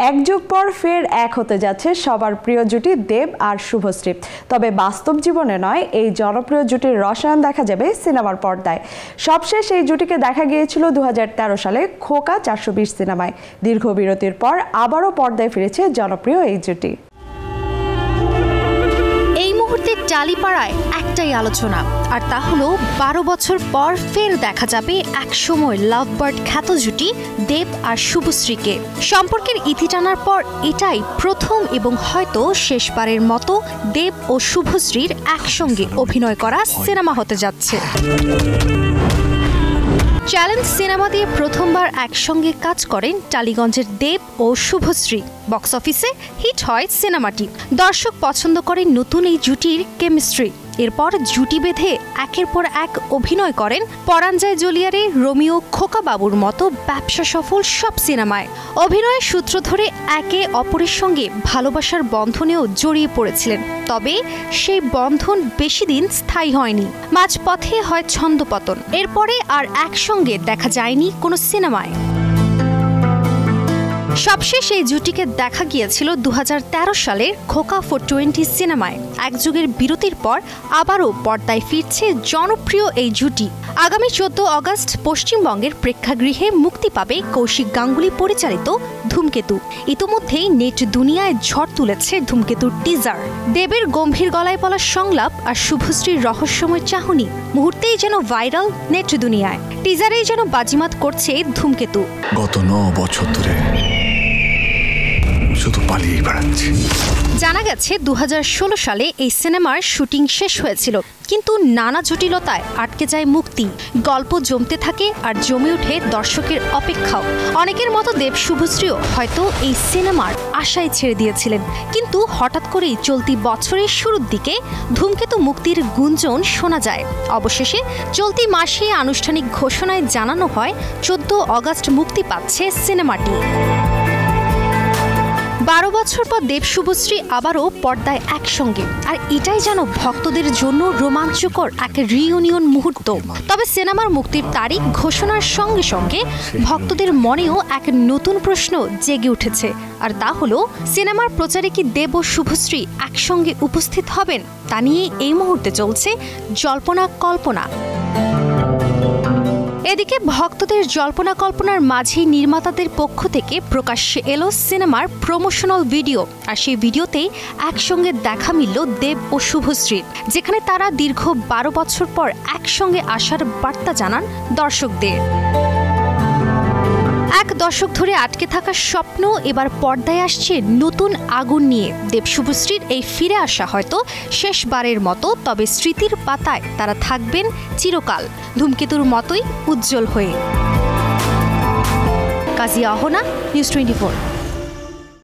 এক যুগ পর ফের এক হতে যাচ্ছে সবার প্রিয় জুটি দেব আর শুভশ্রী। তবে বাস্তব জীবনে নয়, এই জনপ্রিয় জুটির রসায়ন দেখা যাবে সিনেমার পর্দায়। সবশেষ এই জুটিকে দেখা গিয়েছিল 2013 সালে খোকা 420 সিনেমায়। দীর্ঘ বিরতির পর আবারও পর্দায় ফিরেছে জনপ্রিয় এই জুটি। টালিপাড়ায় একটাই আলোচনা, আর তা হলো 12 বছর পর ফের দেখা যাবে একসময় লাভবার্ড খ্যাত জুটি দেব আর শুভশ্রীকে। সম্পর্কের ইতি টানার পর এটাই প্রথম এবং হয়তো শেষবারের মতো দেব ও শুভশ্রীর একসঙ্গে অভিনয় করা সিনেমা হতে যাচ্ছে। চ্যালেঞ্জ সিনেমা দিয়ে প্রথমবার একসঙ্গে কাজ করেন টালিগঞ্জের দেব ও শুভশ্রী। বক্স অফিসে হিট হয় সিনেমাটি। দর্শক পছন্দ করেন নতুন এই জুটির কেমিস্ট্রি। এরপর জুটি বেঁধে একের পর এক অভিনয় করেন পরাঞ্জয় জলিয়ারে, রোমিও, খোকা বাবুর মতো ব্যবসা সফল সব সিনেমায়। অভিনয়ের সূত্র ধরে একে অপরের সঙ্গে ভালোবাসার বন্ধনেও জড়িয়ে পড়েছিলেন। তবে সেই বন্ধন বেশি দিন স্থায়ী হয়নি, মাঝপথে হয় ছন্দপতন। এরপরে আর একসঙ্গে দেখা যায়নি কোনো সিনেমায়। সবশেষ এই জুটিকে দেখা গিয়েছিল 2013 সালের খোকা 420 সিনেমায়। এক যুগের বিরতির পর আবারও পর্দায় ফিরছে জনপ্রিয় এই জুটি। আগামী 14 আগস্ট পশ্চিমবঙ্গের প্রেক্ষাগৃহে মুক্তি পাবে কৌশিক গাঙ্গুলি পরিচালিত ধূমকেতু। ইতোমধ্যেই নেট দুনিয়ায় ঝড় তুলেছে ধূমকেতুর টিজার। দেবের গম্ভীর গলায় বলা সংলাপ আর শুভশ্রীর রহস্যময় চাহনি মুহূর্তেই যেন ভাইরাল নেট দুনিয়ায়। টিজারেই যেন বাজিমাত করছে ধূমকেতু। গত 9 বছর ধরে শুধু পালিয়েই বেড়াচ্ছি। জানা গেছে 2016 সালে এই সিনেমার শুটিং শেষ হয়েছিল, কিন্তু নানা জটিলতায় আটকে যায় মুক্তি। গল্প জমতে থাকে আর জমে ওঠে দর্শকের অপেক্ষাও। অনেকের মতো দেব শুভশ্রীও হয়তো এই সিনেমার আশায় ছেড়ে দিয়েছিলেন, কিন্তু হঠাৎ করেই চলতি বছরের শুরুর দিকে ধূমকেতু মুক্তির গুঞ্জন শোনা যায়। অবশেষে চলতি মাসে আনুষ্ঠানিক ঘোষণায় জানানো হয় 14 আগস্ট মুক্তি পাচ্ছে সিনেমাটি। 12 বছর পর দেব শুভশ্রী আবারও পর্দায় একসঙ্গে, আর এটাই যেন ভক্তদের জন্য রোমাঞ্চকর এক রিইউনিয়ন মুহূর্ত। তবে সিনেমার মুক্তির তারিখ ঘোষণার সঙ্গে সঙ্গে ভক্তদের মনেও এক নতুন প্রশ্ন জেগে উঠেছে, আর তা হলো সিনেমার প্রচারে কি দেব ও শুভশ্রী একসঙ্গে উপস্থিত হবেন? তা নিয়ে এই মুহূর্তে চলছে জল্পনা কল্পনা। এদিকে ভক্তদের জল্পনা কল্পনার মাঝেই নির্মাতাদের পক্ষ থেকে প্রকাশ্যে এলো সিনেমার প্রমোশনাল ভিডিও। আর সেই ভিডিওতেই একসঙ্গে দেখা মিলল দেব ও শুভশ্রীর, যেখানে তারা দীর্ঘ 12 বছর পর একসঙ্গে আসার বার্তা জানান দর্শকদের। এক দশক ধরে আটকে থাকা স্বপ্ন এবার পর্দায় আসছে নতুন আগুন নিয়ে। দেব শুভশ্রীর এই ফিরে আসা হয়তো শেষবারের মতো, তবে স্মৃতির পাতায় তারা থাকবেন চিরকাল, ধূমকেতুর মতোই উজ্জ্বল হয়ে। কাজী আহনা, নিউজ 24।